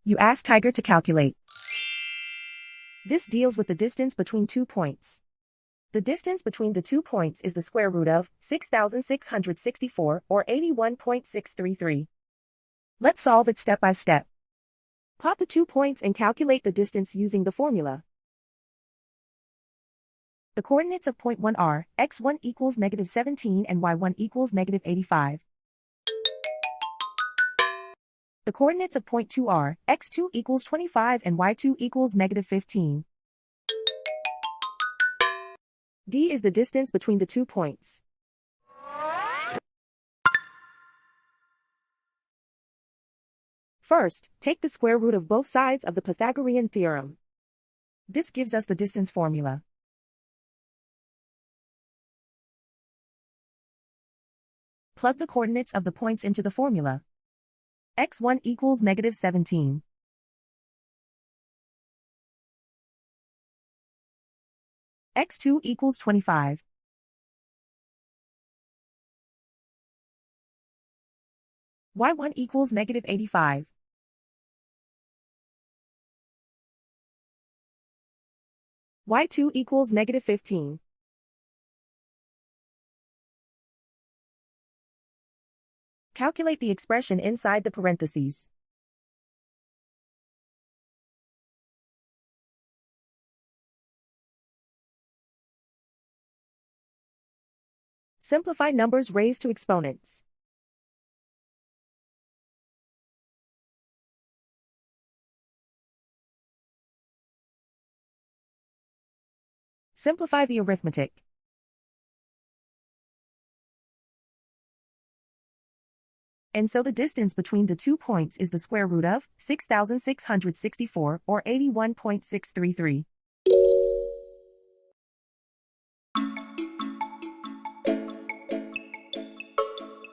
You ask Tiger to calculate. This deals with the distance between 2 points. The distance between the 2 points is the square root of 6,664 or 81.633. Let's solve it step by step. Plot the 2 points and calculate the distance using the formula. The coordinates of point 1 are x1 equals -17 and y1 equals -85. The coordinates of point 2 are x2 equals 25 and y2 equals -15. D is the distance between the 2 points. First, take the square root of both sides of the Pythagorean theorem. This gives us the distance formula. Plug the coordinates of the points into the formula. x1 equals -17. x2 equals 25. y1 equals -85. y2 equals -15. Calculate the expression inside the parentheses. Simplify numbers raised to exponents. Simplify the arithmetic. And so the distance between the 2 points is the square root of 6,664 or 81.633.